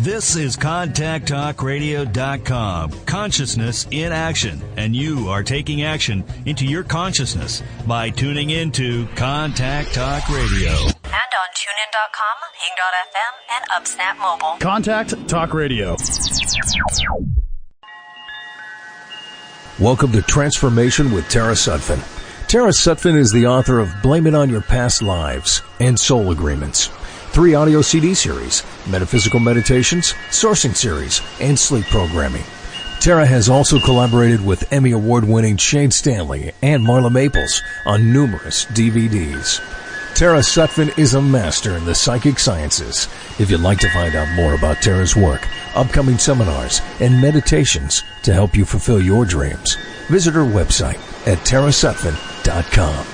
This is ContactTalkRadio.com. Consciousness in action. And you are taking action into your consciousness by tuning into Contact Talk Radio. And on TuneIn.com, Hing.fm, and UpSnap Mobile. Contact Talk Radio. Welcome to Transformation with Tara Sutphen. Tara Sutphen is the author of Blame It on Your Past Lives and Soul Agreements, 3 audio CD series, metaphysical meditations, sourcing series, and sleep programming. Tara has also collaborated with Emmy Award-winning Shane Stanley and Marla Maples on numerous DVDs. Tara Sutphen is a master in the psychic sciences. If you'd like to find out more about Tara's work, upcoming seminars, and meditations to help you fulfill your dreams, visit her website at tarasutphen.com.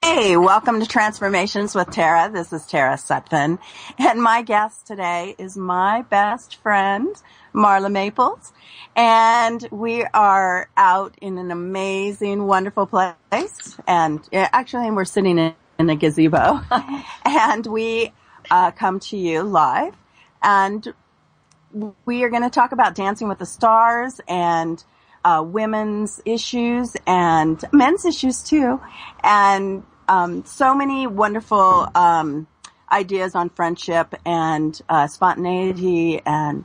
Hey, welcome to Transformations with Tara. This is Tara Sutphen, and my guest today is my best friend, Marla Maples, and we are out in an amazing, wonderful place, and actually we're sitting in a gazebo, and we come to you live, and we are going to talk about Dancing with the Stars and women's issues and men's issues too, and so many wonderful ideas on friendship and spontaneity and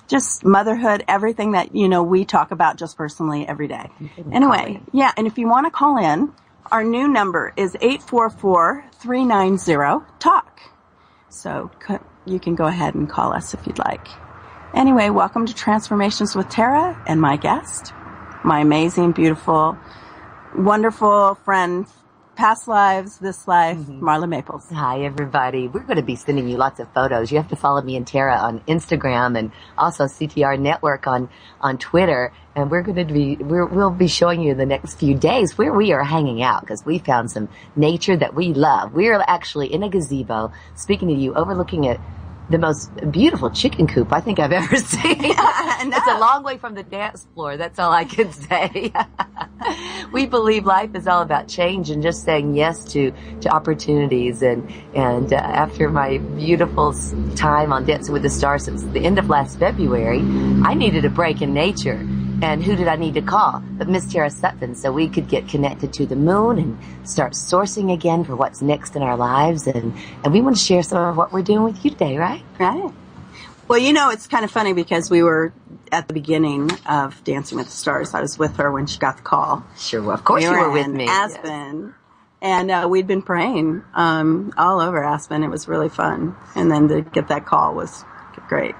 just motherhood, everything that, we talk about just personally every day. Anyway, yeah, and if you want to call in, our new number is 844-390-TALK. So you can go ahead and call us if you'd like. Anyway, welcome to Transformations with Tara and my guest, my amazing, beautiful, wonderful friend, past lives, this life, Marla Maples. Hi, everybody. We're going to be sending you lots of photos. You have to follow me and Tara on Instagram and also CTR Network on Twitter. And we'll be showing you the next few days where we are hanging out because we found some nature that we love. We are actually in a gazebo speaking to you, overlooking it. The most beautiful chicken coop I think I've ever seen. It's a long way from the dance floor. That's all I can say. We believe life is all about change and just saying yes to opportunities. And after my beautiful time on Dancing with the Stars since the end of last February, I needed a break in nature. And who did I need to call but Miss Tara Sutphen, so we could get connected to the moon and start sourcing again for what's next in our lives. And we want to share some of what we're doing with you today, right? Right. Well, it's kind of funny because we were at the beginning of Dancing with the Stars. I was with her when she got the call. Sure, well, of course you were with me. Aspen. Yes. And we'd been praying all over Aspen. It was really fun. And then to get that call was great.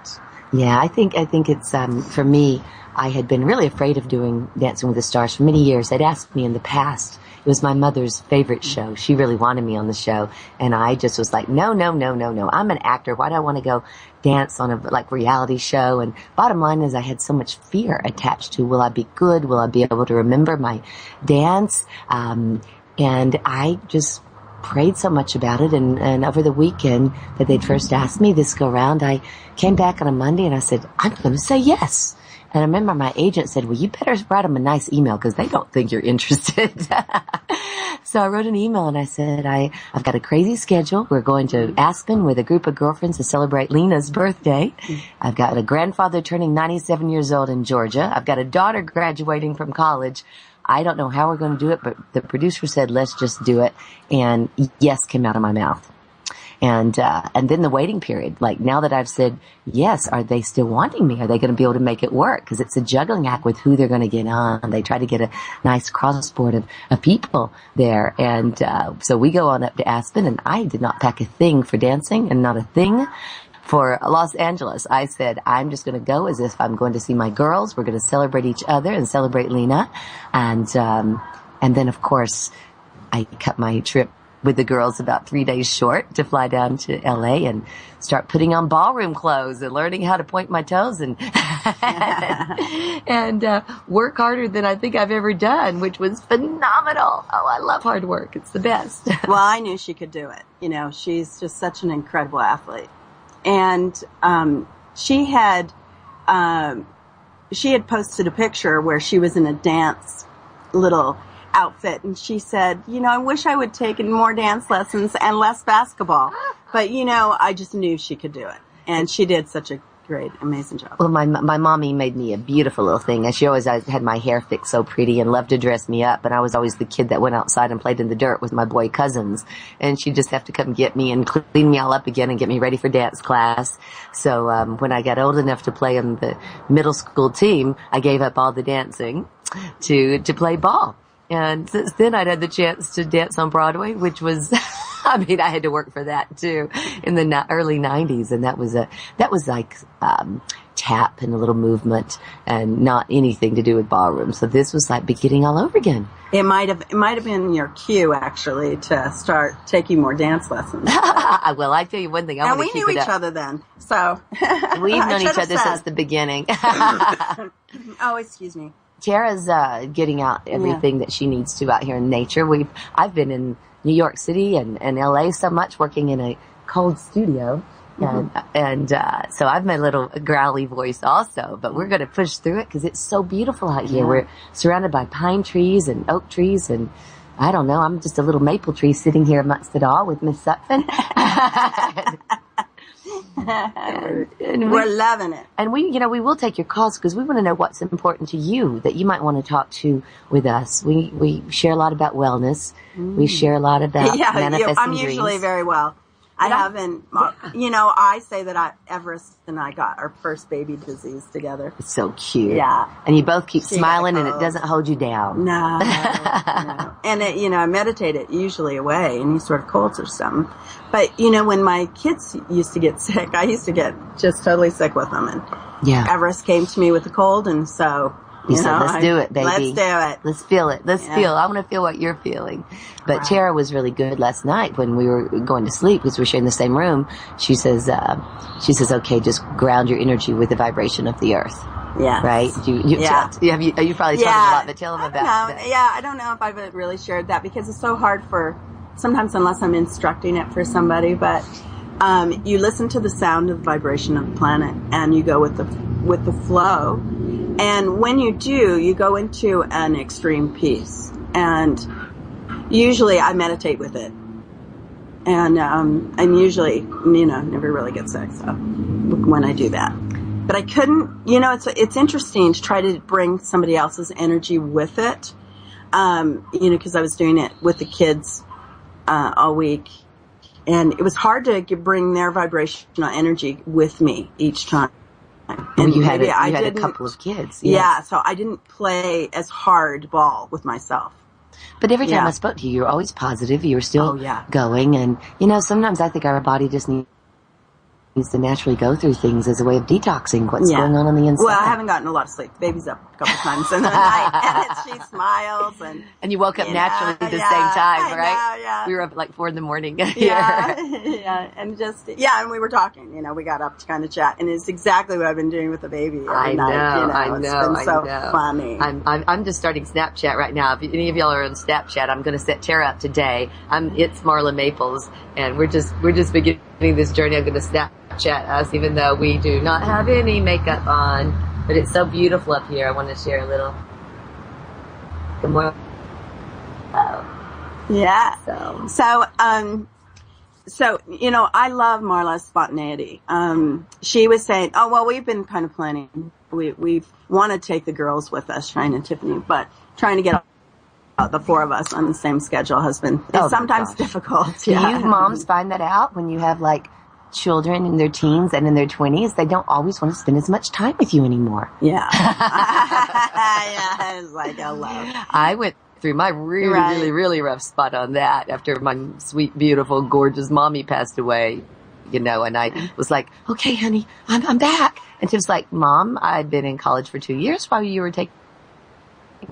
Yeah, I think it's, for me, I had been really afraid of doing Dancing with the Stars for many years. They'd asked me in the past. It was my mother's favorite show. She really wanted me on the show. And I just was like, no. I'm an actor. Why do I want to go dance on a reality show? And bottom line is I had so much fear attached to, will I be good? Will I be able to remember my dance? And I just prayed so much about it. And over the weekend that they'd first asked me this go round, I came back on a Monday and I said, I'm going to say yes. And I remember my agent said, well, you better write them a nice email because they don't think you're interested. So I wrote an email and I said, I've got a crazy schedule. We're going to Aspen with a group of girlfriends to celebrate Lena's birthday. I've got a grandfather turning 97 years old in Georgia. I've got a daughter graduating from college. I don't know how we're going to do it, but the producer said, let's just do it. And yes came out of my mouth. And then the waiting period, now that I've said yes, are they still wanting me? Are they going to be able to make it work? Because it's a juggling act with who they're going to get on. They try to get a nice crossboard of people there. And so we go on up to Aspen, and I did not pack a thing for dancing and not a thing for Los Angeles. I said, I'm just going to go as if I'm going to see my girls. We're going to celebrate each other and celebrate Lena. And then, of course, I cut my trip with the girls about 3 days short to fly down to LA and start putting on ballroom clothes and learning how to point my toes and and work harder than I think I've ever done, which was phenomenal. Oh, I love hard work. It's the best. Well, I knew she could do it. You know, she's just such an incredible athlete. And she had posted a picture where she was in a dance little outfit, and she said, you know, I wish I would take more dance lessons and less basketball, but you know, I just knew she could do it, and she did such a great, amazing job. Well, my mommy made me a beautiful little thing, and she always had my hair fixed so pretty and loved to dress me up, and I was always the kid that went outside and played in the dirt with my boy cousins, and she'd just have to come get me and clean me all up again and get me ready for dance class. So when I got old enough to play in the middle school team, I gave up all the dancing to play ball. And since then, I'd had the chance to dance on Broadway, which was, I mean, I had to work for that too in the early 90s. And that was like, tap and a little movement and not anything to do with ballroom. So this was like beginning all over again. It might have been your cue actually to start taking more dance lessons. Well, I tell you one thing. And we knew each other then. So we've known each other since the beginning. Oh, excuse me. Tara's getting out everything that she needs to out here in nature. I've been in New York City and LA so much, working in a cold studio, and so I've my little growly voice also. But we're going to push through it because it's so beautiful out here. We're surrounded by pine trees and oak trees, and I don't know. I'm just a little maple tree sitting here amongst it all with Miss Sutphen. and we're loving it. And we will take your calls because we want to know what's important to you that you might want to talk to with us. We share a lot about wellness. We share a lot about manifesting I'm dreams. usually very well. I haven't, I say that Everest and I got our first baby disease together. It's so cute. Yeah. And you both keep smiling and it doesn't hold you down. No. And I meditate it usually away, any sort of colds or something. But, when my kids used to get sick, I used to get just totally sick with them. And Everest came to me with a cold, and so... You said, let's do it, baby. Let's do it. Let's feel it. Let's feel. I want to feel what you're feeling. But Tara was really good last night when we were going to sleep because we were sharing the same room. She says, okay, just ground your energy with the vibration of the earth. Yeah. Right? You probably told them a lot, but tell them about that. Yeah, I don't know if I've really shared that because it's so hard sometimes unless I'm instructing it for somebody, but you listen to the sound of the vibration of the planet and you go with the flow. And when you do, you go into an extreme peace. And usually I meditate with it. And usually, never really get sick, so when I do that. But I couldn't, it's interesting to try to bring somebody else's energy with it. Because I was doing it with the kids all week. And it was hard to bring their vibrational energy with me each time. And you had a couple of kids. Yes. Yeah, so I didn't play as hard ball with myself. But every time I spoke to you, you were always positive. You were still going. And, sometimes I think our body just needs to naturally go through things as a way of detoxing what's going on the inside. Well, I haven't gotten a lot of sleep. The baby's up a couple times in the night, and she smiles. And you woke up naturally at the same time, right? Yeah. We were up at like 4 a.m. And we were talking. We got up to kind of chat, and it's exactly what I've been doing with the baby every night. I know. It's been so funny. I'm just starting Snapchat right now. If any of y'all are on Snapchat, I'm going to set Tara up today. It's Marla Maples, and we're just beginning this journey. I'm going to Snapchat us, even though we do not have any makeup on. But it's so beautiful up here. I want to share a little. Good morning. Yeah. So, I love Marla's spontaneity. She was saying, we've been kind of planning. We want to take the girls with us, Shine and Tiffany, but trying to get the 4 of us on the same schedule has been sometimes difficult. Do you moms find that out when you have like children in their teens and in their 20s? They don't always want to spend as much time with you anymore. Yeah. It's like a love. I went through my really, really rough spot on that after my sweet, beautiful, gorgeous mommy passed away, and I was like, okay, honey, I'm back. And she was like, Mom, I've been in college for 2 years while you were taking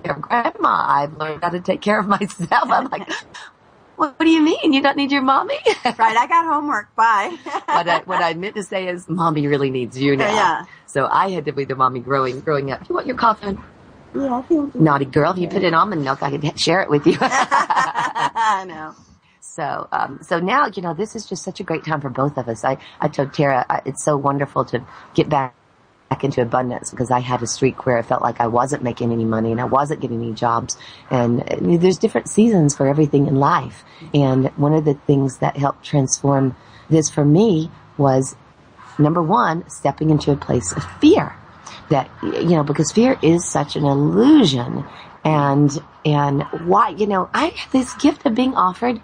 care of Grandma. I've learned how to take care of myself. I'm like, what do you mean? You don't need your mommy? Right, I got homework. Bye. What I meant to say is, mommy really needs you now. Yeah. So I had to be the mommy growing up. You want your coffee? Yeah, thank you. Naughty girl, if you put in almond milk, I could share it with you. I know. So now, this is just such a great time for both of us. I told Tara, it's so wonderful to get back into abundance, because I had a streak where I felt like I wasn't making any money and I wasn't getting any jobs. And there's different seasons for everything in life. And one of the things that helped transform this for me was, number one, stepping into a place of fear. That, because fear is such an illusion. And why, I have this gift of being offered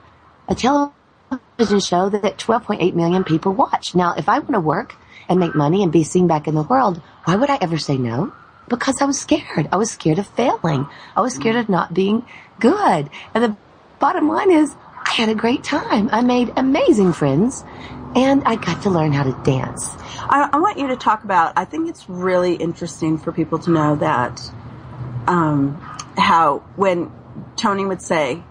a television show that 12.8 million people watch. Now, if I want to work and make money and be seen back in the world, why would I ever say no? Because I was scared. I was scared of failing. I was scared of not being good. And the bottom line is, I had a great time. I made amazing friends, and I got to learn how to dance. I want you to talk about, I think it's really interesting for people to know that how when Tony would say,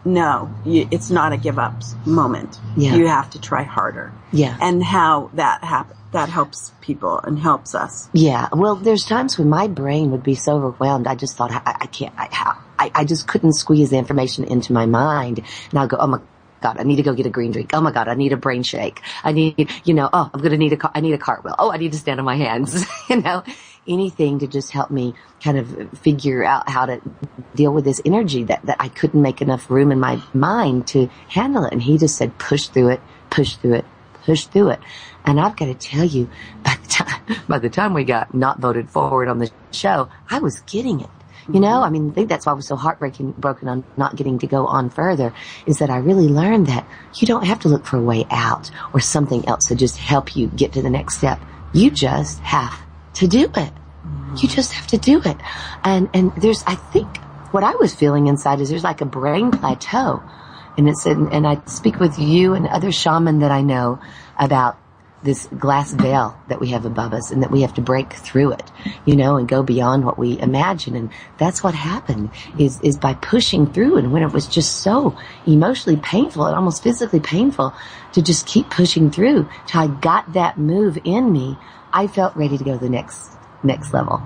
no, it's not a give up moment. Yeah. You have to try harder. Yeah. And how that helps people and helps us. Yeah. Well, there's times when my brain would be so overwhelmed, I just thought, I just couldn't squeeze the information into my mind. And I'll go, oh my God, I need to go get a green drink. Oh my God, I need a brain shake. I need, I'm going to need I need a cartwheel. Oh, I need to stand on my hands. Anything to just help me kind of figure out how to deal with this energy that I couldn't make enough room in my mind to handle it. And he just said, push through it, push through it, push through it. And I've got to tell you, by the time we got not voted forward on the show, I was getting it. I think that's why I was so broken on not getting to go on further, is that I really learned that you don't have to look for a way out or something else to just help you get to the next step. You just have to do it. You just have to do it. And there's, I think, what I was feeling inside is there's like a brain plateau. And I speak with you and other shaman that I know about this glass veil that we have above us, and that we have to break through it, and go beyond what we imagine. And that's what happened is by pushing through. And when it was just so emotionally painful and almost physically painful to just keep pushing through till I got that move in me, I felt ready to go to the next level.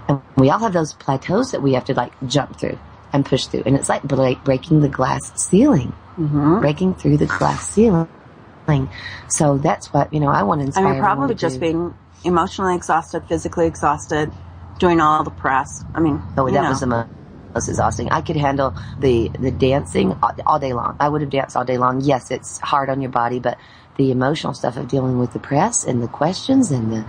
And we all have those plateaus that we have to jump through and push through. And it's like breaking the glass ceiling, breaking through the glass ceiling. So that's what, I want to inspire. I mean, probably just being emotionally exhausted, physically exhausted, doing all the press. I mean, that was the most exhausting. I could handle the dancing all day long. I would have danced all day long. Yes, it's hard on your body, but the emotional stuff of dealing with the press and the questions and the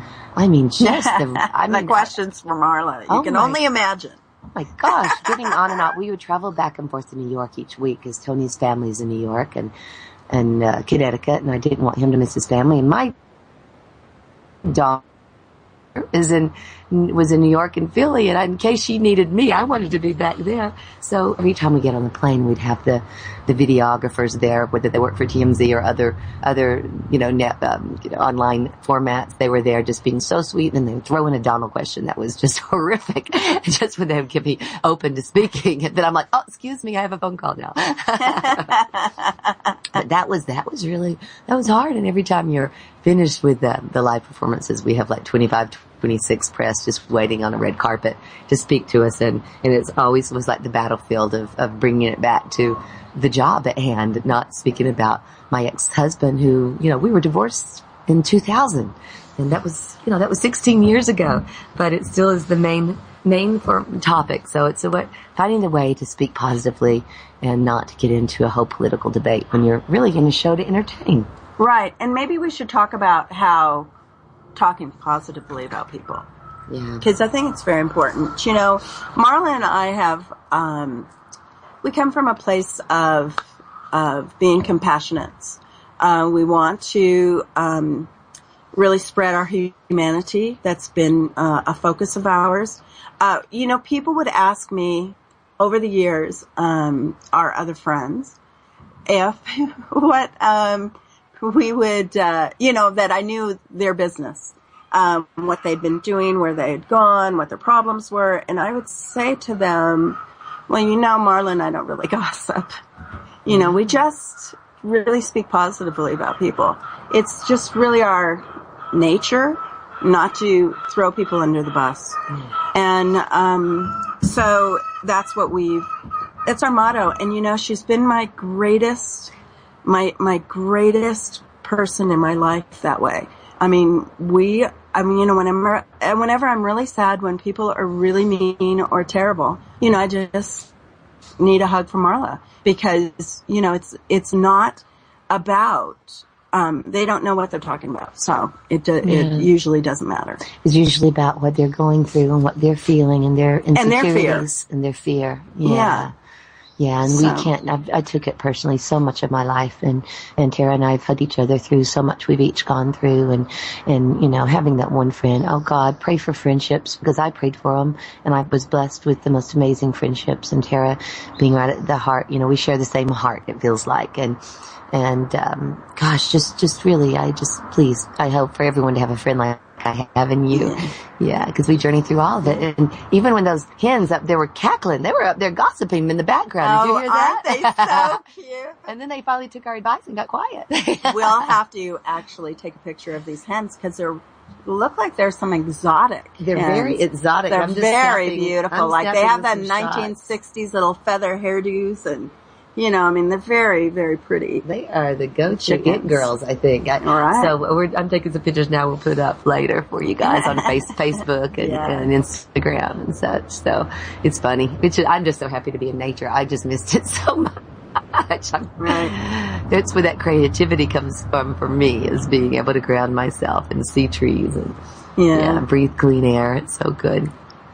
questions from Marla. You can only imagine. Oh my gosh, getting on and off. We would travel back and forth to New York each week, because Tony's family's in New York and Connecticut, and I didn't want him to miss his family. And my daughter was in New York and Philly, and in case she needed me, I wanted to be back there. So every time we get on the plane, we'd have the videographers there, whether they work for TMZ or other online formats. They were there just being so sweet, and they would throw in a Donald question that was just horrific, just when they would give me open to speaking. And then I'm like, oh, excuse me, I have a phone call now. But that was hard. And every time you're finished with the live performances, we have 25, 26 press just waiting on a red carpet to speak to us. And it's always was like the battlefield of bringing it back to the job at hand, not speaking about my ex-husband who, we were divorced in 2000. And that was 16 years ago, but it still is the main topic. So it's finding the way to speak positively and not to get into a whole political debate when you're really in a show to entertain. Right. And maybe we should talk about how talking positively about people. Yeah. Because I think it's very important. Marla and I have, we come from a place of being compassionate. We want to really spread our humanity. That's been a focus of ours. People would ask me over the years, our other friends, if what we would, that I knew their business, what they'd been doing, where they had gone, what their problems were. And I would say to them, well, Marla and I don't really gossip. You know, we just really speak positively about people. It's just really our nature not to throw people under the bus. And so that's it's our motto. And, you know, she's been my greatest person in my life that way. I mean, you know, whenever I'm really sad, when people are really mean or terrible, you know, I just need a hug from Marla, because, you know, it's not about, they don't know what they're talking about. So it usually doesn't matter. It's usually about what they're going through and what they're feeling and their insecurities and their fear. Yeah. Yeah, and we can't, I took it personally so much of my life, and Tara and I have hugged each other through so much we've each gone through, and, you know, having that one friend, oh God, pray for friendships, because I prayed for them, and I was blessed with the most amazing friendships, and Tara being right at the heart, you know, we share the same heart, it feels like, and gosh, just really, please, I hope for everyone to have a friend like I have in you. Yeah, because we journeyed through all of it. And even when those hens up there were cackling, they were up there gossiping in the background. Did you hear that? Aren't they so cute? And then they finally took our advice and got quiet. We'll have to actually take a picture of these hens, because they look like there's some exotic. They're very exotic. They're very beautiful. Like they have that 1960s little feather hairdos, and you know, I mean, they're very, very pretty. They are the go-to-it girls, I think. All right. So I'm taking some pictures now. We'll put up later for you guys on Facebook and Instagram and such. So it's funny. I'm just so happy to be in nature. I just missed it so much. Right. That's where that creativity comes from for me, is being able to ground myself and see trees and breathe clean air. It's so good.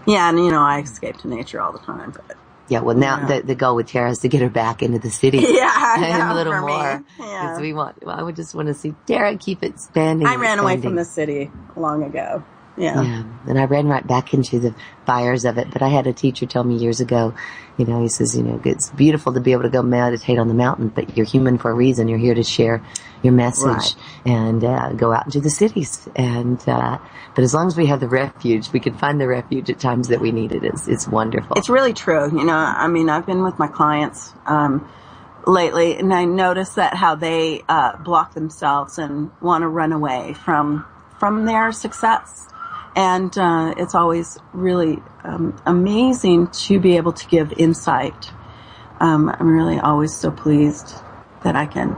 Yeah, and you know, I escape to nature all the time, but. Yeah, well, now the goal with Tara is to get her back into the city. Yeah, a little for more. Me. Yeah. I would just want to see Tara keep expanding. I ran away from the city long ago. Yeah. And I ran right back into the fires of it. But I had a teacher tell me years ago, you know, he says, you know, it's beautiful to be able to go meditate on the mountain, but you're human for a reason. You're here to share your message and go out into the cities. And but as long as we have the refuge, we can find the refuge at times that we need it. It's wonderful. It's really true. You know, I mean, I've been with my clients lately, and I notice that how they block themselves and want to run away from their success. And it's always really amazing to be able to give insight. I'm really always so pleased that I can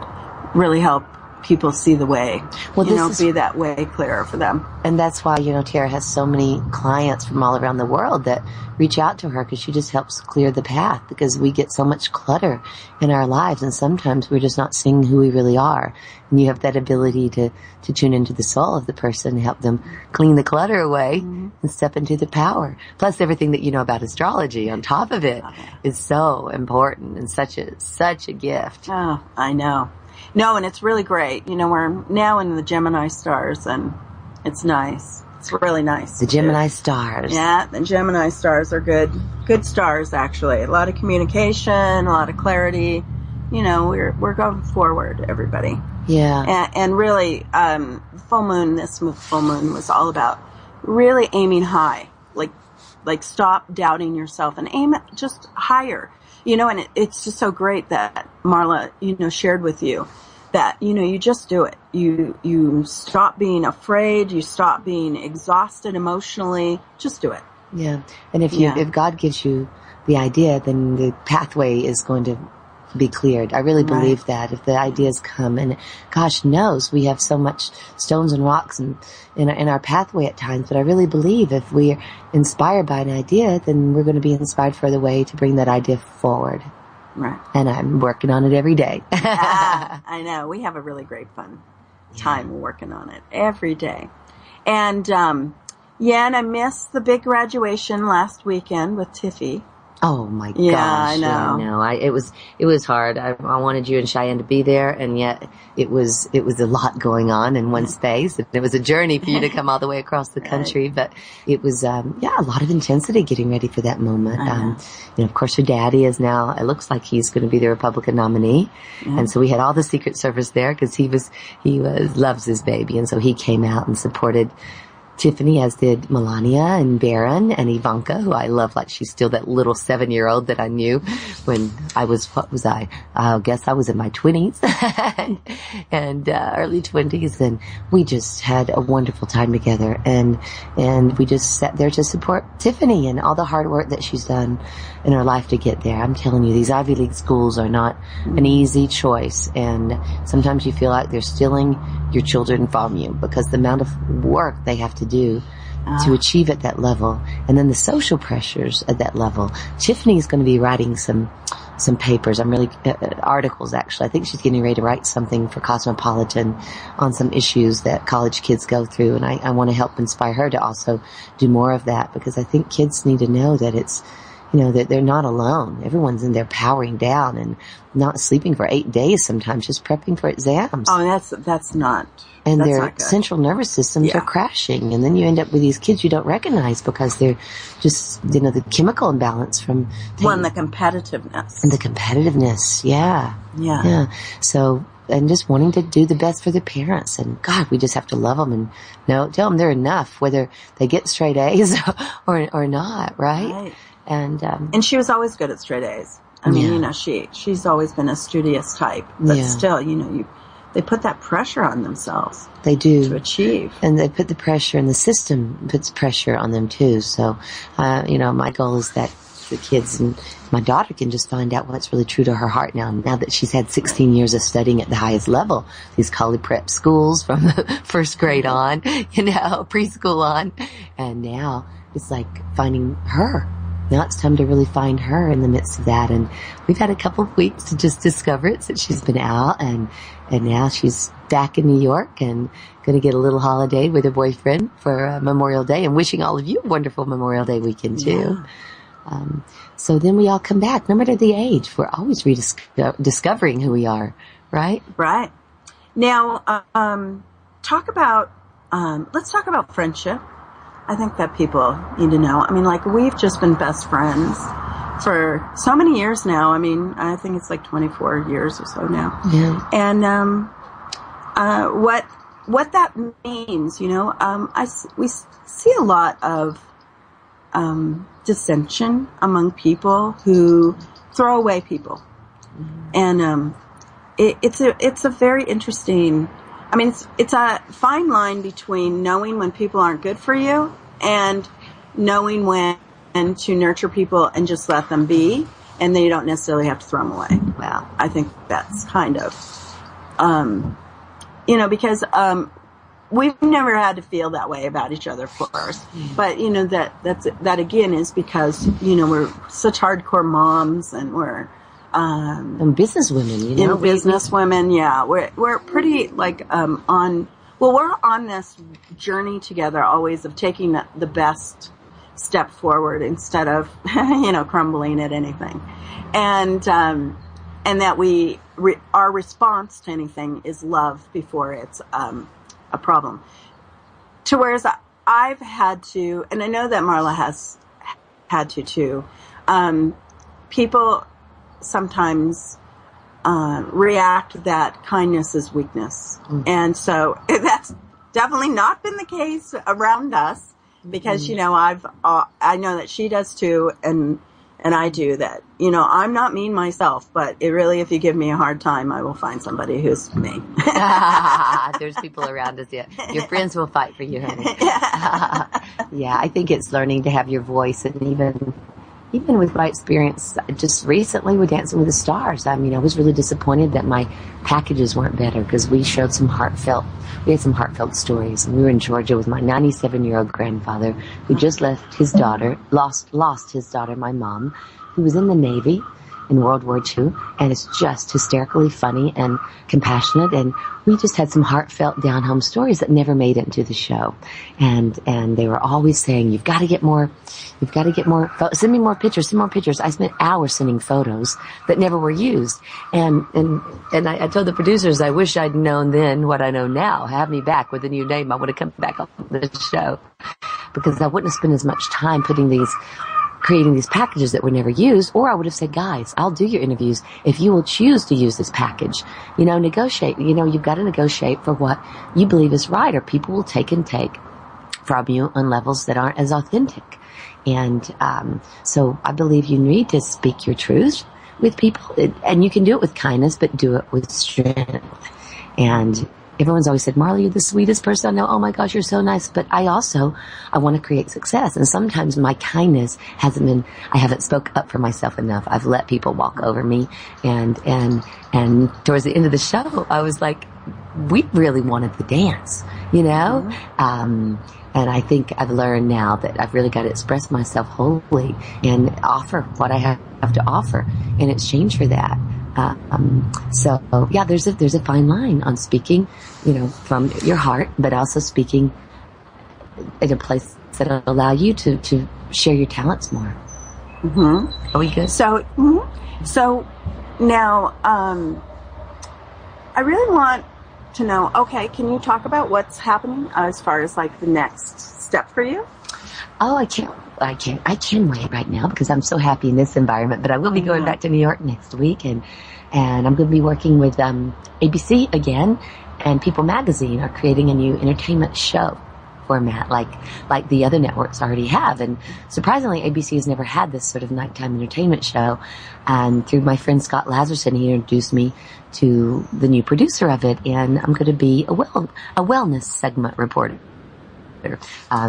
really help people see the way, be that way clearer for them. And that's why, you know, Tara has so many clients from all around the world that reach out to her, because she just helps clear the path, because we get so much clutter in our lives, and sometimes we're just not seeing who we really are. And you have that ability to tune into the soul of the person and help them clean the clutter away and step into the power. Plus everything that you know about astrology on top of it is so important and such a gift. Oh, I know. No, and it's really great. You know, we're now in the Gemini stars, and it's nice. It's really nice. The Gemini stars. Yeah, the Gemini stars are good stars, actually. A lot of communication, a lot of clarity. You know, we're going forward, everybody. Yeah. And really, full moon was all about really aiming high. Like stop doubting yourself and aim just higher. You know, and it's just so great that Marla, you know, shared with you that, you know, you just do it. You stop being afraid. You stop being exhausted emotionally. Just do it. Yeah. And if God gives you the idea, then the pathway is going to be cleared. I really believe that if the ideas come, and gosh knows we have so much stones and rocks in our pathway at times, but I really believe if we're inspired by an idea, then we're going to be inspired for the way to bring that idea forward. Right. And I'm working on it every day. I know. We have a really great fun time working on it every day. And, and I missed the big graduation last weekend with Tiffy. Oh my gosh! Yeah, I know. Yeah, it was hard. I wanted you and Cheyenne to be there, and yet it was a lot going on in one space. It was a journey for you to come all the way across the country, but it was a lot of intensity getting ready for that moment. You know, of course, her daddy is now. It looks like he's going to be the Republican nominee, and so we had all the Secret Service there because he loves his baby, and so he came out and supported Tiffany, as did Melania and Baron and Ivanka, who I love like she's still that little 7-year-old that I knew when I was, I guess I was in my 20s and early 20s, and we just had a wonderful time together, and we just sat there to support Tiffany and all the hard work that she's done in her life to get there. I'm telling you, these Ivy League schools are not an easy choice, and sometimes you feel like they're stealing your children from you because the amount of work they have to do to achieve at that level, and then the social pressures at that level. Tiffany is going to be writing some papers. I'm really articles actually. I think she's getting ready to write something for Cosmopolitan on some issues that college kids go through, and I want to help inspire her to also do more of that, because I think kids need to know that it's, that they're not alone. Everyone's in there powering down and not sleeping for 8 days sometimes, just prepping for exams. Oh, that's not. And that's their not good. central nervous systems are crashing. And then you end up with these kids you don't recognize because they're just, the chemical imbalance from... the competitiveness. And the competitiveness, yeah. Yeah. So, and just wanting to do the best for their parents. And God, we just have to love them and tell them they're enough, whether they get straight A's or not, right? And she was always good at straight A's. I mean, she's always been a studious type, but still, they put that pressure on themselves. They do. To achieve. And they put the pressure, and the system puts pressure on them too. So, my goal is that the kids and my daughter can just find out what's really true to her heart now that she's had 16 years of studying at the highest level. These college prep schools from the first grade on, preschool on. And now it's like finding her. Now it's time to really find her in the midst of that. And we've had a couple of weeks to just discover it since she's been out. And now she's back in New York and going to get a little holiday with her boyfriend for Memorial Day, and wishing all of you a wonderful Memorial Day weekend too. Yeah. So then we all come back, no matter the age. We're always discovering who we are, right? Right. Now, let's talk about friendship. I think that people need to know. I mean, we've just been best friends for so many years now. I mean, I think it's 24 years or so now. Yeah. And what that means, we see a lot of dissension among people who throw away people, and it's a very interesting. I mean, it's a fine line between knowing when people aren't good for you and knowing when to nurture people and just let them be, and then you don't necessarily have to throw them away. Wow. I think that's kind of, because we've never had to feel that way about each other first. But, that again is because, we're such hardcore moms, and we're... and business women, business women, yeah. We're pretty we're on this journey together always of taking the best step forward instead of, crumbling at anything. And that our response to anything is love before it's, a problem. To whereas I've had to, and I know that Marla has had to too, people sometimes react that kindness is weakness. And so that's definitely not been the case around us, because, I know that she does too, and I do that. I'm not mean myself, but if you give me a hard time, I will find somebody who's me. There's people around us, yeah. Your friends will fight for you, honey. Yeah, I think it's learning to have your voice, and even with my experience just recently with Dancing with the Stars, I was really disappointed that my packages weren't better, because we had some heartfelt stories. And we were in Georgia with my 97-year-old grandfather who just lost his daughter, my mom, who was in the Navy in World War II, and it's just hysterically funny and compassionate, and we just had some heartfelt down-home stories that never made it into the show, and they were always saying, you've got to get more, send me more pictures. I spent hours sending photos that never were used, and I told the producers, I wish I'd known then what I know now. Have me back with a new name. I would have come back on the show, because I wouldn't have spent as much time creating these packages that were never used, or I would have said, guys, I'll do your interviews if you will choose to use this package. Negotiate. You've got to negotiate for what you believe is right, or people will take and take. from you on levels that aren't as authentic. And so I believe you need to speak your truth with people, and you can do it with kindness, but do it with strength. And everyone's always said, Marla, you're the sweetest person I know. Oh my gosh, you're so nice. But I want to create success. And sometimes my kindness I haven't spoke up for myself enough. I've let people walk over me. And towards the end of the show, I was like, we really wanted the dance, you know? And I think I've learned now that I've really got to express myself wholly and offer what I have to offer in exchange for that. So yeah, there's a fine line on speaking, you know, from your heart, but also speaking in a place that'll allow you to share your talents more. Are we good? So now, I really want to know, okay, can you talk about what's happening as far as like the next step for you? Oh, I can wait right now because I'm so happy in this environment, but I will be going back to New York next week, and I'm going to be working with ABC again, and People Magazine are creating a new entertainment show format like the other networks already have. And surprisingly, ABC has never had this sort of nighttime entertainment show. And through my friend Scott Lazarson, he introduced me to the new producer of it, and I'm going to be a wellness segment reporter.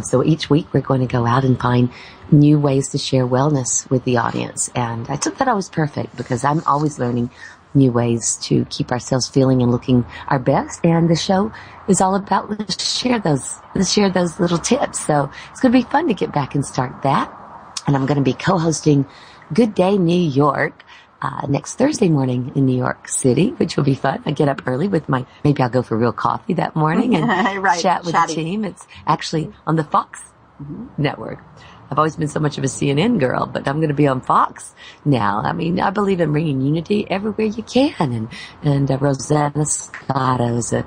So each week we're going to go out and find new ways to share wellness with the audience. And I took that always perfect because I'm always learning new ways to keep ourselves feeling and looking our best. And the show is all about let's share those little tips. So it's going to be fun to get back and start that. And I'm going to be co-hosting Good Day New York next Thursday morning in New York City, which will be fun. I get up early maybe I'll go for real coffee that morning and chat with the team. It's actually on the Fox network. I've always been so much of a CNN girl, but I'm going to be on Fox now. I mean, I believe in bringing unity everywhere you can. And Rosanna Scotto is a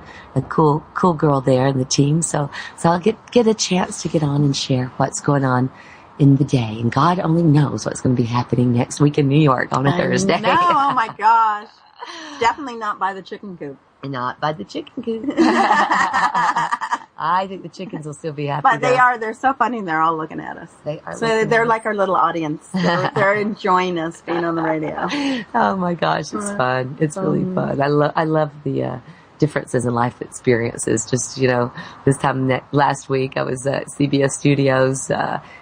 cool girl there in the team. So I'll get a chance to get on and share what's going on in the day. And God only knows what's going to be happening next week in New York on a Thursday. No, oh my gosh. Definitely not by the chicken coop. Not by the chicken coop. I think the chickens will still be happy. But they're so funny. They're all looking at us. They are. So they're like our little audience. They're enjoying us being on the radio. Oh my gosh, it's fun. It's really fun. I love the differences in life experiences. Just, you know, this time last week I was at CBS Studios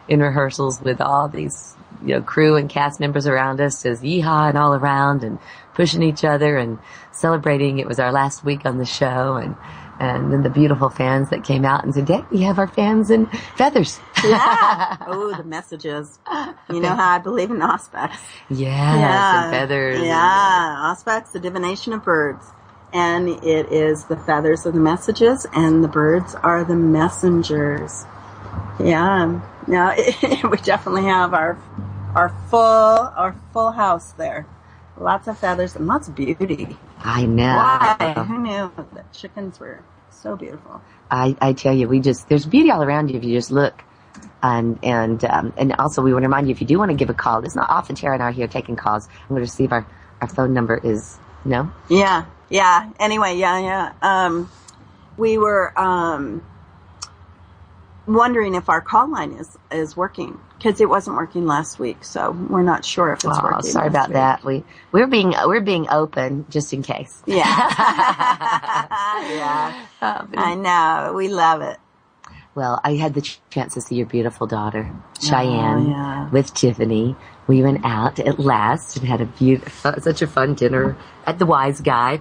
in rehearsals with all these, you know, crew and cast members around us, just yeehaw all around and pushing each other and celebrating. It was our last week on the show, and then the beautiful fans that came out. And today we have our fans in feathers. Yeah. Oh, the messages. You know how I believe in auspex. Yeah. And feathers. Yeah. Auspex, the divination of birds. And it is the feathers of the messages, and the birds are the messengers. Yeah. Now, we definitely have our full house there. Lots of feathers and lots of beauty. I know. Why? Who knew that chickens were so beautiful? I tell you, there's beauty all around you if you just look. And also we want to remind you, if you do want to give a call, it's not often Tara and I are here taking calls. I'm going to see if our phone number is, no? Yeah. Anyway, yeah. We were wondering if our call line is working, because it wasn't working last week, so we're not sure if it's working. Sorry about that. We're being open just in case. Yeah. Yeah. I know. We love it. Well, I had the chance to see your beautiful daughter, Cheyenne, with Tiffany. We went out at last and had such a fun dinner at the Wise Guy.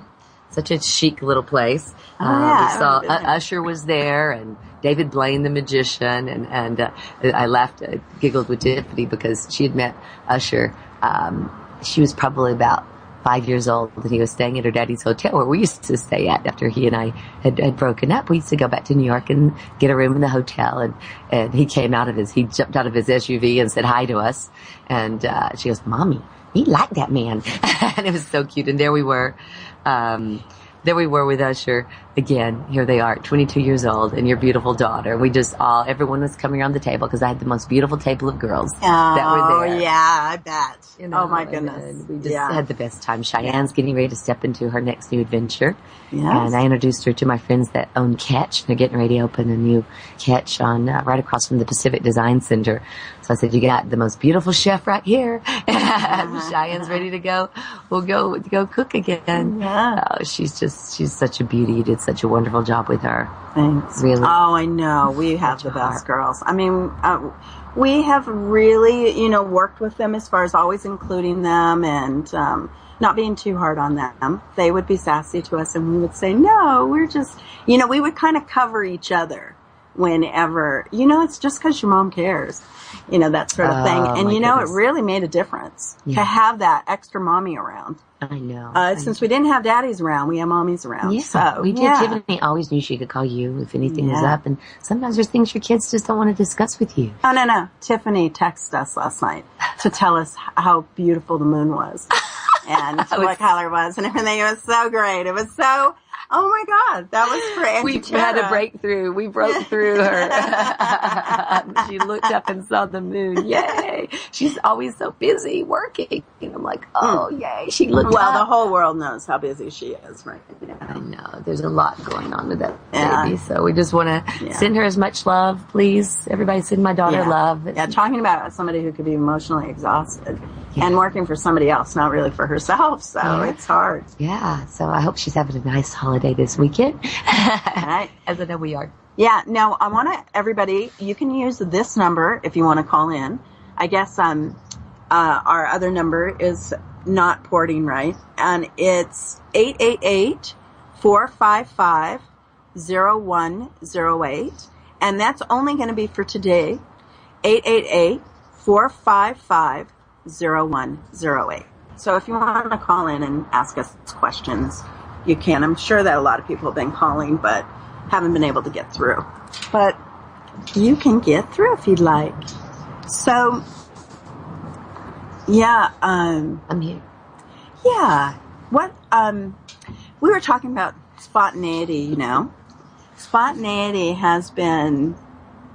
Such a chic little place. We saw Usher was there, and David Blaine, the magician, and I laughed, giggled with Tiffany because she had met Usher. She was probably about 5 years old, and he was staying at her daddy's hotel where we used to stay at after he and I had broken up. We used to go back to New York and get a room in the hotel, and he jumped out of his SUV and said hi to us, and she goes, "Mommy, he liked that man." And it was so cute, and there we were. there we were with Usher again. Here they are, 22 years old, and your beautiful daughter. We just everyone was coming around the table because I had the most beautiful table of girls that were there. Oh, yeah, I bet. You know, oh, my goodness. And we just had the best time. Cheyenne's getting ready to step into her next new adventure. Yes. And I introduced her to my friends that own Catch. They're getting ready to open a new Catch on right across from the Pacific Design Center. So I said, you got the most beautiful chef right here. Cheyenne's ready to go. We'll go cook again. Yeah. She's such a beauty. You did such a wonderful job with her. Thanks. Really. Oh, I know. We have the best girls. I mean, we have really, worked with them as far as always including them and not being too hard on them. They would be sassy to us and we would say, no, we're just, we would kind of cover each other whenever, it's just because your mom cares, that sort of thing. And, goodness. it really made a difference to have that extra mommy around. I know. Since we didn't have daddies around, we had mommies around. Yeah, so, we did. Tiffany always knew she could call you if anything was up. And sometimes there's things your kids just don't want to discuss with you. Oh, no. Tiffany texted us last night to tell us how beautiful the moon was and what color it was and everything. It was so great. It was so... Oh my God, that was for Auntie We had a breakthrough. We broke through her. She looked up and saw the moon. Yay! She's always so busy working. And I'm like, oh, yay. She looked Well, up. the whole world knows how busy she is right now. I know. There's a lot going on with that baby. So we just want to send her as much love, please. Everybody send my daughter love. Yeah, talking about somebody who could be emotionally exhausted and working for somebody else, not really for herself. So it's hard. Yeah. So I hope she's having a nice holiday this weekend. Right. As I know we are. Yeah. No, I want to, everybody, you can use this number if you want to call in. I guess our other number is not porting right. And it's 888-455-0108. And that's only going to be for today. 888-455-0108. So if you want to call in and ask us questions, you can. I'm sure that a lot of people have been calling, but haven't been able to get through. But you can get through if you'd like. So, I'm here. Yeah. What, we were talking about spontaneity, Spontaneity has been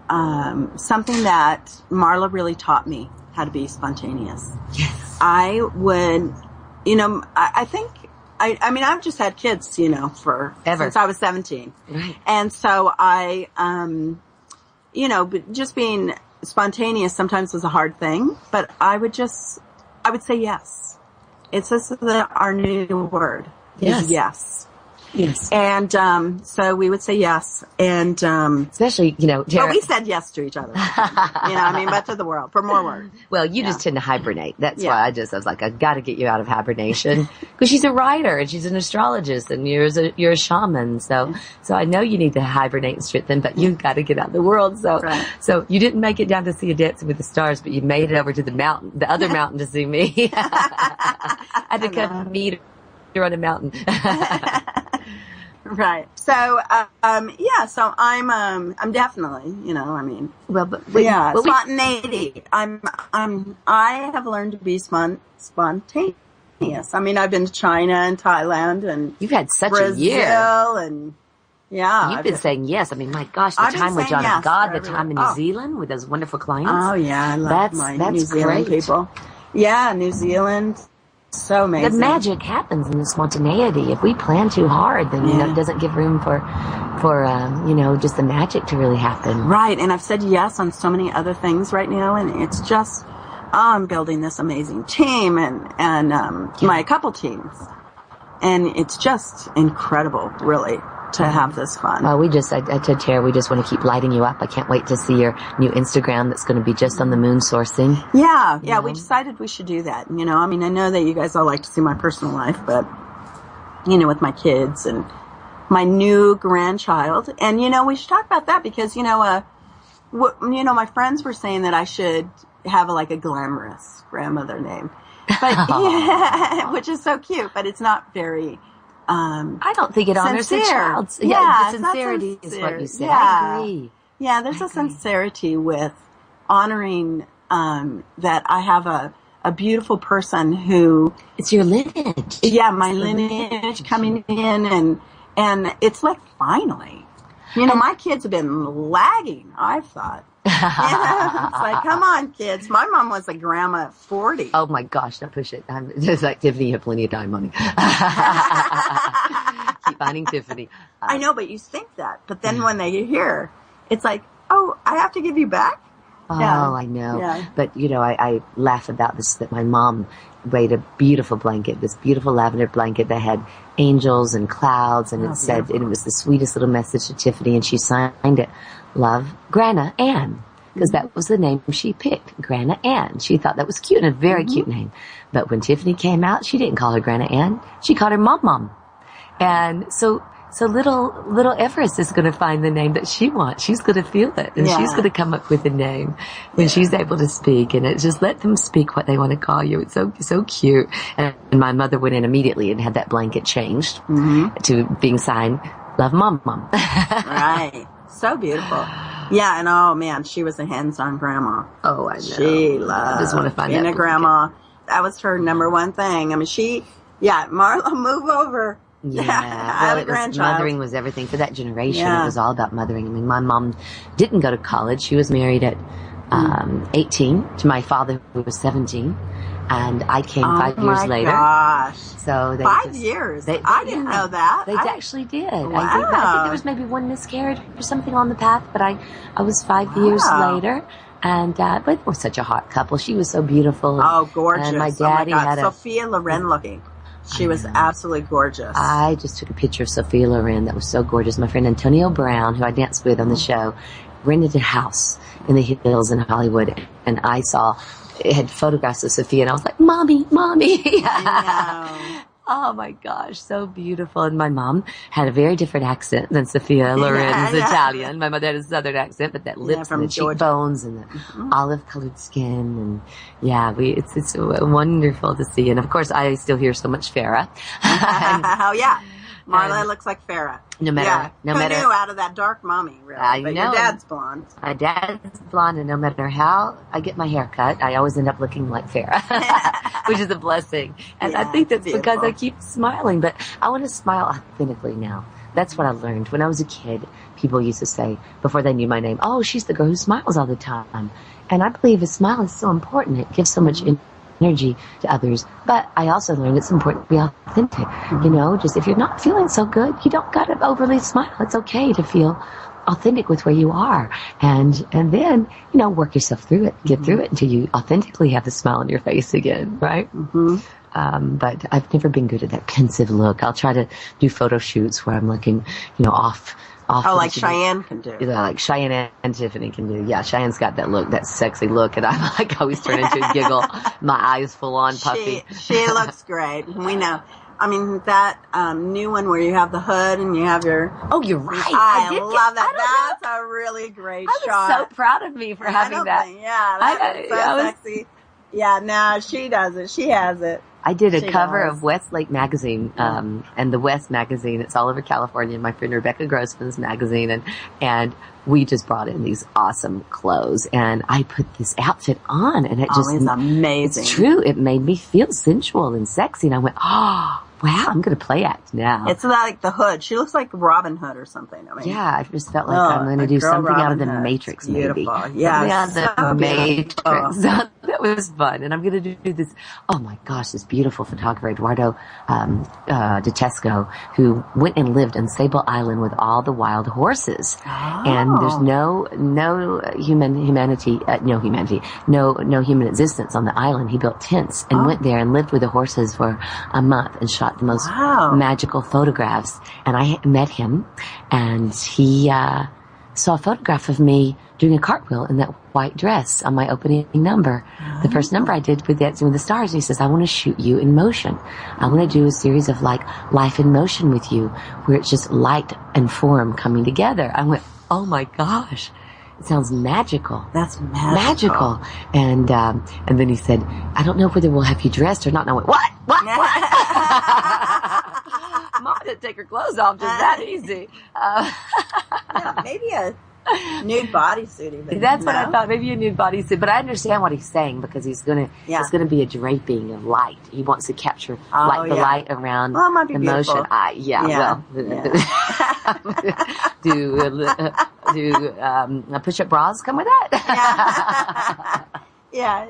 something that Marla really taught me how to be spontaneous. Yes. I would, I think, I mean, I've just had kids, since I was 17. Right. And so I, but just being spontaneous sometimes was a hard thing, but I would say yes. It's just our new word is yes. Yes. And so we would say yes. And especially, but we said yes to each other. But to the world for more work. Well, you just tend to hibernate. That's why I was like, I got to get you out of hibernation because she's a writer and she's an astrologist and you're a shaman. So I know you need to hibernate and strengthen, but you got to get out of the world. So you didn't make it down to see a Dancing with the Stars, but you made it over to the other mountain to see me. I had to come meet her on a mountain. Right. So, so I'm definitely, spontaneity. I have learned to be spontaneous. I mean, I've been to China and Thailand and you've had such Brazil a year. And you've been saying yes. I mean, my gosh, the time with John of God, the time in New Zealand with those wonderful clients. Oh yeah. I love my New Zealand people. Yeah. New Zealand. So amazing. The magic happens in the spontaneity. If we plan too hard, then it doesn't give room for just the magic to really happen. Right. And I've said yes on so many other things right now, and it's just I'm building this amazing team and my couple teams, and it's just incredible, really, to have this fun. Well, I told Tara, we just want to keep lighting you up. I can't wait to see your new Instagram that's going to be just on the moon sourcing. Yeah, we decided we should do that. I mean, I know that you guys all like to see my personal life, but, with my kids and my new grandchild. And, we should talk about that because, my friends were saying that I should have a glamorous grandmother name. But, which is so cute, but it's not very... I don't think it honors the child. Yeah, the sincerity is what you said. Yeah. I agree. Yeah, there's a sincerity with honoring that I have a a beautiful person who... It's your lineage. Yeah, my lineage coming in, and it's like, finally. You know, my kids have been lagging, I thought. Yeah, it's like, come on, kids. My mom was a grandma at 40. Oh, my gosh, don't push it. Just like Tiffany, you have plenty of time, Mommy. Keep finding Tiffany. I know, but you think that. But then when they hear, it's like, oh, I have to give you back? Oh, Yeah. I know. Yeah. But, you know, I laugh about this, that my mom made a beautiful blanket, this beautiful lavender blanket that had angels and clouds, and it said, and it was the sweetest little message to Tiffany, and she signed it, Love, Grandma Ann, because that was the name she picked, Grandma Ann. She thought that was cute, and a very cute name. But when Tiffany came out, she didn't call her Grandma Ann. She called her Mom. And so little Everest is going to find the name that she wants. She's going to feel it, and she's going to come up with a name when she's able to speak. And it's just let them speak what they want to call you. It's so cute. And my mother went in immediately and had that blanket changed to being signed, Love, Mom. Right. So beautiful. Yeah, and oh man, she was a hands-on grandma. Oh, I know. She loved I just want to find being that a grandma. That was her number one thing. I mean, Marla, move over. Yeah, I have a grandchild. Mothering was everything for that generation. Yeah. It was all about mothering. I mean, my mom didn't go to college. She was married at 18 to my father, who was 17, and I came 5 years later. Oh my gosh! So they 5 years. I didn't know that. They actually did. Wow. I think there was maybe one miscarriage or something on the path, but I was 5 years later. And but they were such a hot couple. She was so beautiful. Oh, gorgeous! And my daddy had Sophia Loren looking. She was absolutely gorgeous. I just took a picture of Sophia Loren that was so gorgeous. My friend Antonio Brown, who I danced with on the show, rented a house in the hills in Hollywood, and I saw it had photographs of Sophia, and I was like, Mommy. I know. Oh my gosh, so beautiful. And my mom had a very different accent than Sophia Loren's Italian. My mother had a southern accent, but that lips and the cheekbones and the olive-colored skin, and it's wonderful to see. And of course, I still hear so much Farrah. Oh yeah, Marla looks like Farrah. No matter, Who knew out of that dark mommy, really? I but know. Your dad's blonde. My dad's blonde, and no matter how I get my hair cut, I always end up looking like Farrah, which is a blessing. And I think that's because I keep smiling, but I want to smile authentically now. That's what I learned. When I was a kid, people used to say, before they knew my name, oh, she's the girl who smiles all the time. And I believe a smile is so important. It gives so much energy to others. But I also learned it's important to be authentic. You know, just if you're not feeling so good, you don't got to overly smile. It's okay to feel authentic with where you are. And then, you know, work yourself through it, get through it until you authentically have the smile on your face again, right? But I've never been good at that pensive look. I'll try to do photo shoots where I'm looking, you know, off. Oh, like Cheyenne can do. Yeah, like Cheyenne and Tiffany can do. Yeah, Cheyenne's got that look, that sexy look, and I'm like always turn into a giggle. My eyes full on puffy. She looks great. We know. I mean, that new one where you have the hood and you have your... Oh, you're right. I love that. That's a really great shot. I was so proud of me for having that. That's so sexy. Yeah, no, she does it. She has it. I did a cover of Westlake magazine, and the West magazine. It's all over California. My friend Rebecca Grossman's magazine, and we just brought in these awesome clothes, and I put this outfit on, and it just is amazing. It's true. It made me feel sensual and sexy, and I went, oh. Wow, I'm going to play act now. It's like the hood. She looks like Robin Hood or something. I mean, yeah, I just felt like I'm going to do something out of the Matrix, maybe. Yeah, something out of the Matrix. So that was fun. And I'm going to do this, oh my gosh, this beautiful photographer, Eduardo DeTesco, who went and lived on Sable Island with all the wild horses. Oh. And there's no human existence on the island. He built tents and went there and lived with the horses for a month and shot the most magical photographs. And I met him, and he saw a photograph of me doing a cartwheel in that white dress on my opening number. The first number I did with Dancing with the Stars. And he says, I want to shoot you in motion. I want to do a series of like life in motion with you, where it's just light and form coming together. I went, oh my gosh. It sounds magical. That's magical. And then he said, I don't know whether we'll have you dressed or not. And I went, what? Mom didn't take her clothes off just that easy. Yeah, maybe Nude bodysuit even. That's what I thought. Maybe a nude bodysuit. But I understand what he's saying because it's going to be a draping of light. He wants to capture the light around it might be the beautiful. motion. Do push-up bras come with that? Yeah.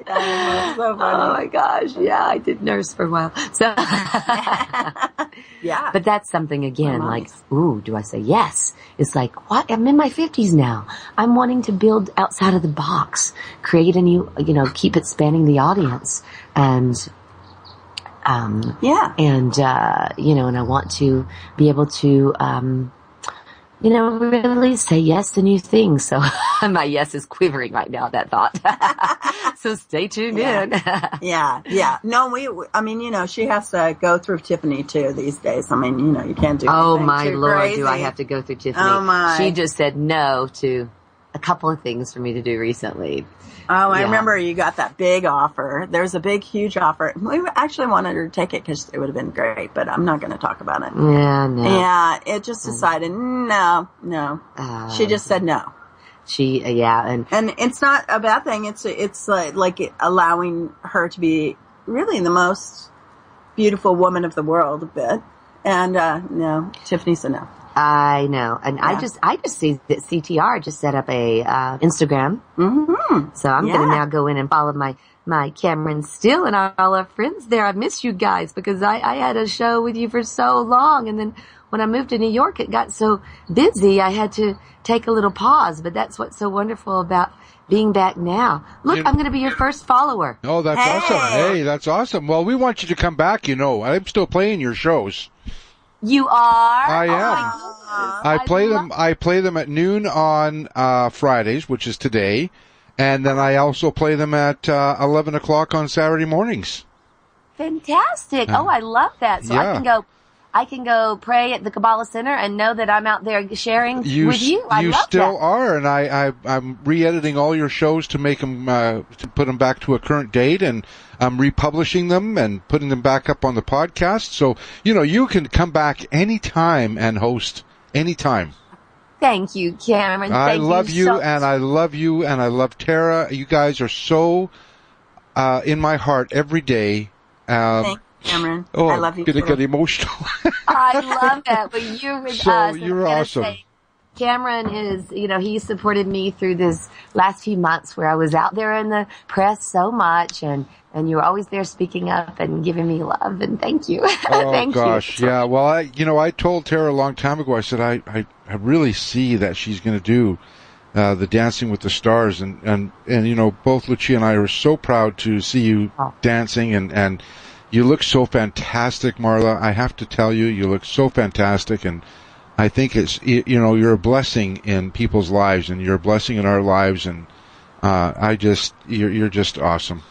So funny. Oh my gosh. Yeah, I did nurse for a while. So yeah. But that's something again, like, ooh, do I say yes? It's like, what? I'm in my 50s now. I'm wanting to build outside of the box, create a new, keep expanding the audience. And, and I want to be able to, really say yes to new things. So my yes is quivering right now, that thought. So stay tuned in. Yeah. No, she has to go through Tiffany too these days. I mean, you can't do Oh my too Lord, crazy. do I have to go through Tiffany? Oh my. She just said no to a couple of things for me to do recently. Oh, I remember you got that big offer. There's a big, huge offer. We actually wanted her to take it because it would have been great, but I'm not going to talk about it. Yeah, no. Yeah, it just decided, no. She just said no. And it's not a bad thing. It's like allowing her to be really the most beautiful woman of the world a bit. And, no, Tiffany said no. I know. And I just see that CTR just set up a Instagram. Mm-hmm. So I'm going to now go in and follow my Cameron Steele and all our friends there. I miss you guys because I had a show with you for so long. And then when I moved to New York, it got so busy. I had to take a little pause. But that's what's so wonderful about being back now. Look, I'm going to be your first follower. Oh, that's awesome. Hey, that's awesome. Well, we want you to come back, I'm still playing your shows. You are? I am. I play them at noon on Fridays, which is today, and then I also play them at 11 o'clock on Saturday mornings. Fantastic! I love that. So I can go pray at the Kabbalah Center and know that I'm out there sharing with you. You still are, and I'm re-editing all your shows to make them to put them back to a current date, and I'm republishing them and putting them back up on the podcast. So you can come back anytime and host anytime. Thank you, Cameron. I love you, and I love you, and I love Tara. You guys are so in my heart every day. Thank you, Cameron. I love you. I'm going to get emotional. I love that. But you're with us. You're awesome. Cameron is, he supported me through this last few months where I was out there in the press so much, and you were always there speaking up and giving me love, and thank you. Oh, gosh. Yeah. Well, I told Tara a long time ago, I said, I really see that she's going to do the Dancing with the Stars, and both Lucia and I are so proud to see you dancing, and you look so fantastic, Marla. I have to tell you, you look so fantastic, and I think it's, you're a blessing in people's lives, and you're a blessing in our lives, and you're just awesome.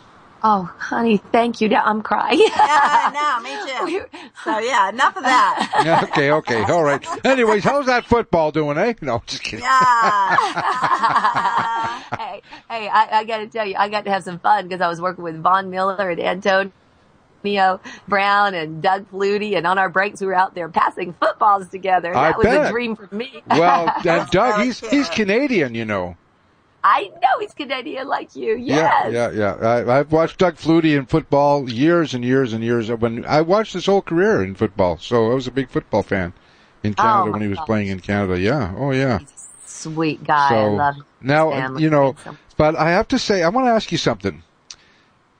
Oh, honey, thank you. Now I'm crying. Yeah, no, me too. So, enough of that. Okay, all right. Anyways, how's that football doing, eh? No, just kidding. Yeah. Hey, I got to tell you, I got to have some fun because I was working with Von Miller and Antonio Brown and Doug Flutie, and on our breaks we were out there passing footballs together. That was a dream for me. Well, and Doug, he's Canadian, I know he's Canadian like you. Yes. Yeah. I've watched Doug Flutie in football years and years and years. When I watched his whole career in football, so I was a big football fan in Canada when he was playing in Canada. Yeah. Oh, yeah. He's a sweet guy. I love him. Now, but I have to say, I want to ask you something.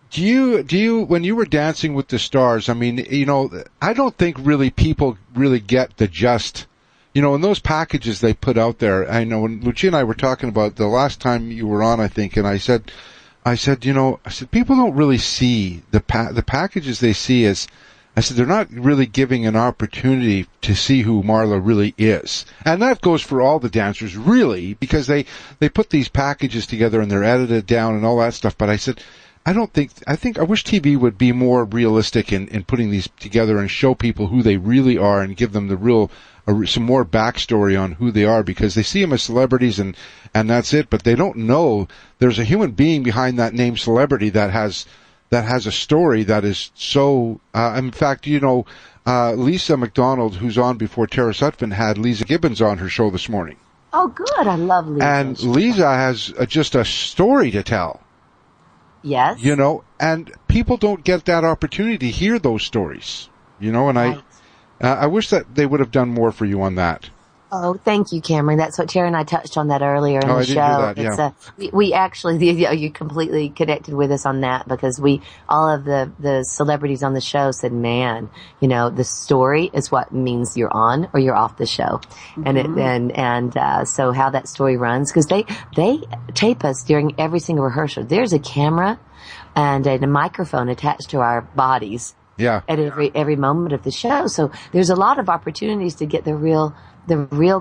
Do you, when you were Dancing with the Stars, I mean, I don't think really people really get the in those packages they put out there. I know when Lucia and I were talking about the last time you were on, I think, and I said, people don't really see the packages they see as, I said, they're not really giving an opportunity to see who Marla really is. And that goes for all the dancers, really, because they put these packages together and they're edited down and all that stuff. But I said, I wish TV would be more realistic in putting these together and show people who they really are and give them some more backstory on who they are, because they see them as celebrities and that's it, but they don't know there's a human being behind that name celebrity that has a story that is so, in fact, Lisa McDonald, who's on before Tara Sutphen, had Lisa Gibbons on her show this morning. Oh, good. I love Lisa. And Lisa has just a story to tell. Yes. You know, and people don't get that opportunity to hear those stories. You know, and Right. I wish that they would have done more for you on that. Oh, thank you, Cameron. That's what Tara and I touched on that earlier in the I show. didn't hear that, We actually, you completely connected with us on that because all of the celebrities on the show said, man, you know, the story is what means you're on or you're off the show. And so how that story runs, because they tape us during every single rehearsal. There's a camera and a microphone attached to our bodies. Yeah. At every moment of the show. So there's a lot of opportunities to get the real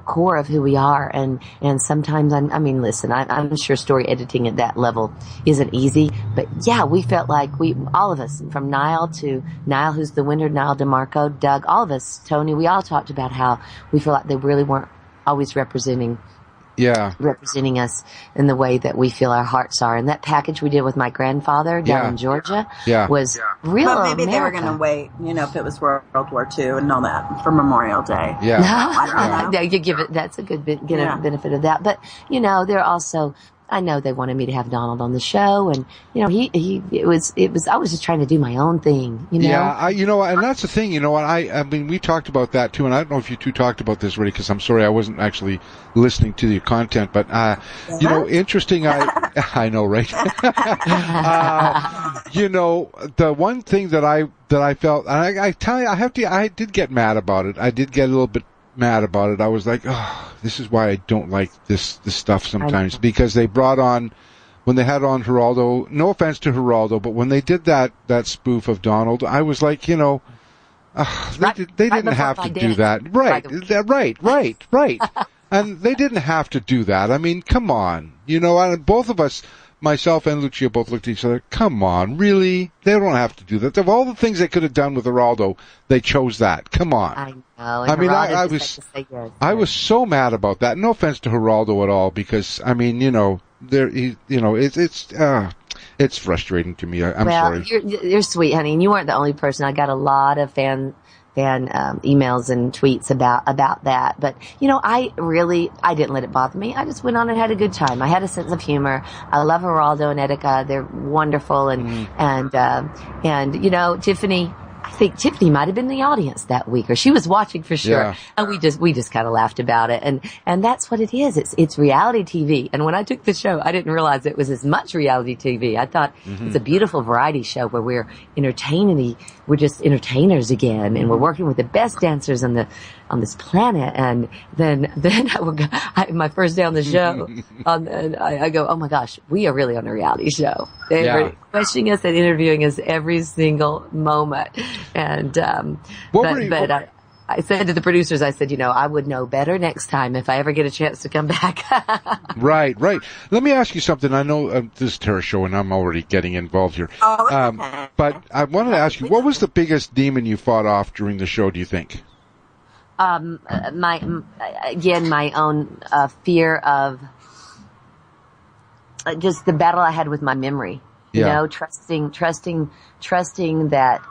core of who we are. And sometimes, listen, I'm sure story editing at that level isn't easy, but yeah, we felt like all of us, from Niall, who's the winner, Niall DeMarco, Doug, all of us, Tony, we all talked about how we feel like they really weren't always representing us in the way that we feel our hearts are. And that package we did with my grandfather down in Georgia was real But maybe America. they were going to wait, you know, if it was World War II and all that for Memorial Day. Yeah. I don't know. You give it, that's a good benefit of that. But, you know, they're also, I know they wanted me to have Donald on the show, and you know, it was. I was just trying to do my own thing, you know. Yeah, and that's the thing, you know. I mean, we talked about that too, and I don't know if you two talked about this already, because I'm sorry I wasn't actually listening to your content, but you know, interesting. I know, right? You know, the one thing that I felt, and I tell you, I did get mad about it. I did get a little bit mad about it. I was like, oh, this is why I don't like this stuff sometimes, because they brought on, when they had on Geraldo, no offense to Geraldo, but when they did that spoof of Donald, I was like, you know, they didn't have to do that. Right. And they didn't have to do that. I mean, come on. You know, and both of us, myself and Lucia, both looked at each other. Come on, really? They don't have to do that. Of all the things they could have done with Geraldo, they chose that. Come on. I know. I mean, I was so mad about that. No offense to Geraldo at all, because I mean, you know, it's frustrating to me. I'm sorry. You're sweet, honey, and you weren't the only person. I got a lot of fan emails and tweets about that. But, you know, I didn't let it bother me. I just went on and had a good time. I had a sense of humor. I love Geraldo and Etika. They're wonderful. And, you know, Tiffany, I think Tiffany might have been in the audience that week, or she was watching for sure. Yeah. And we just kind of laughed about it. And that's what it is. It's reality TV. And when I took the show, I didn't realize it was as much reality TV. I thought it's a beautiful variety show where we're just entertainers again, and we're working with the best dancers on this planet. And then my first day on the show, I go, oh my gosh, we are really on a reality show. They were questioning us and interviewing us every single moment. And I said to the producers, I said, you know, I would know better next time if I ever get a chance to come back. Right. Let me ask you something. I know this is Tara's show, and I'm already getting involved here. Okay. But I wanted to ask you, what was the biggest demon you fought off during the show, do you think? My own fear of just the battle I had with my memory. You know, trusting that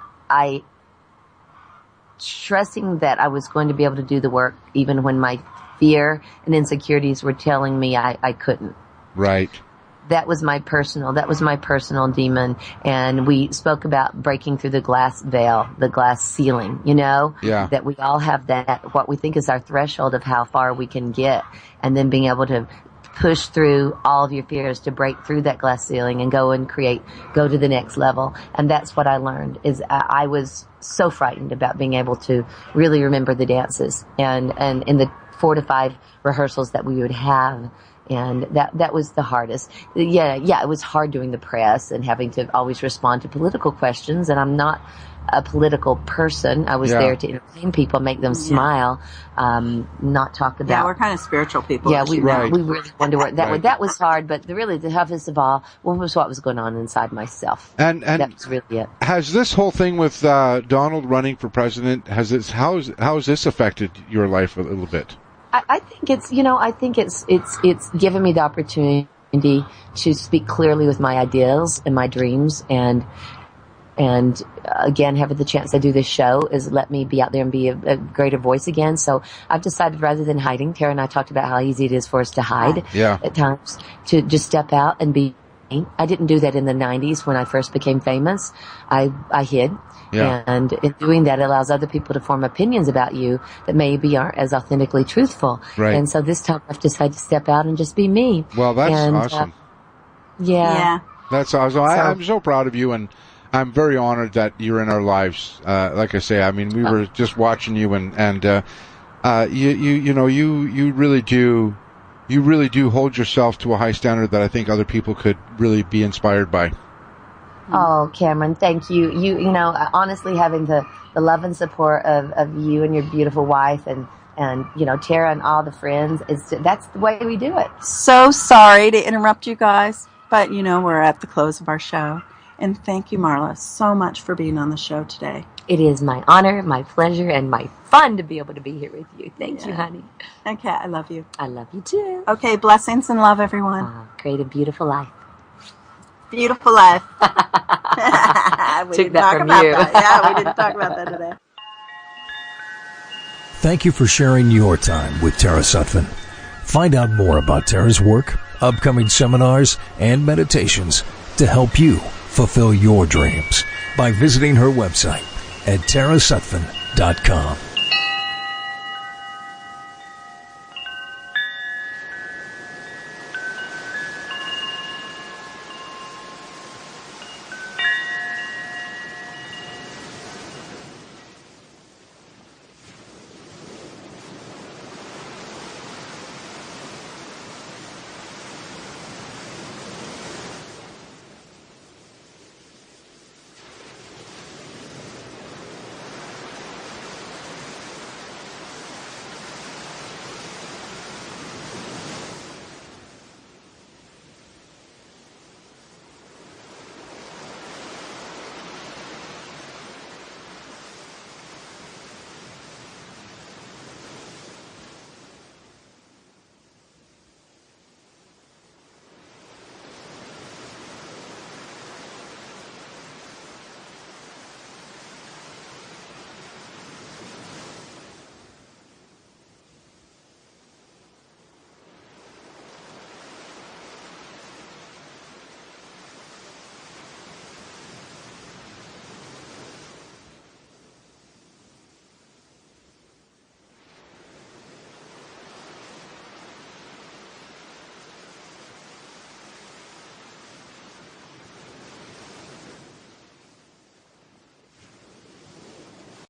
I was going to be able to do the work even when my fear and insecurities were telling me I couldn't. Right. That was my personal demon. And we spoke about breaking through the glass veil, the glass ceiling, you know? Yeah. That we all have that, what we think is our threshold of how far we can get, and then being able to push through all of your fears to break through that glass ceiling and go to the next level. And that's what I learned, is I was so frightened about being able to really remember the dances and in the 4 to 5 rehearsals that we would have. And that was the hardest. Yeah, it was hard doing the press and having to always respond to political questions. And I'm not a political person. I was there to entertain people, make them smile, not talk about. Yeah, we're kind of spiritual people. Yeah, we really wanted to work. That was hard, but really the toughest of all was what was going on inside myself. And that was really it. Has this whole thing with Donald running for president, how has this affected your life a little bit? I think it's given me the opportunity to speak clearly with my ideals and my dreams, and And again, having the chance to do this show is let me be out there and be a greater voice again. So I've decided rather than hiding, Tara and I talked about how easy it is for us to hide at times, to just step out and be. I didn't do that in the 90s when I first became famous. I hid. Yeah. And in doing that, it allows other people to form opinions about you that maybe aren't as authentically truthful. Right. And so this time I've decided to step out and just be me. Well, that's awesome. That's awesome. So, I'm so proud of you, and I'm very honored that you're in our lives. Like I say, I mean, we were just watching you, and you really do. You really do hold yourself to a high standard that I think other people could really be inspired by. Oh, Cameron, thank you. You know, honestly, having the love and support of you and your beautiful wife and Tara and all the friends, that's the way we do it. So sorry to interrupt you guys, but we're at the close of our show. And thank you, Marla, so much for being on the show today. It is my honor, my pleasure, and my fun to be able to be here with you. Thank you, honey. Okay, I love you. I love you too. Okay, blessings and love, everyone. Create a beautiful life. Beautiful life. We didn't talk about that. Yeah, we didn't talk about that today. Thank you for sharing your time with Tara Sutphen. Find out more about Tara's work, upcoming seminars, and meditations to help you fulfill your dreams by visiting her website at tarasutphen.com.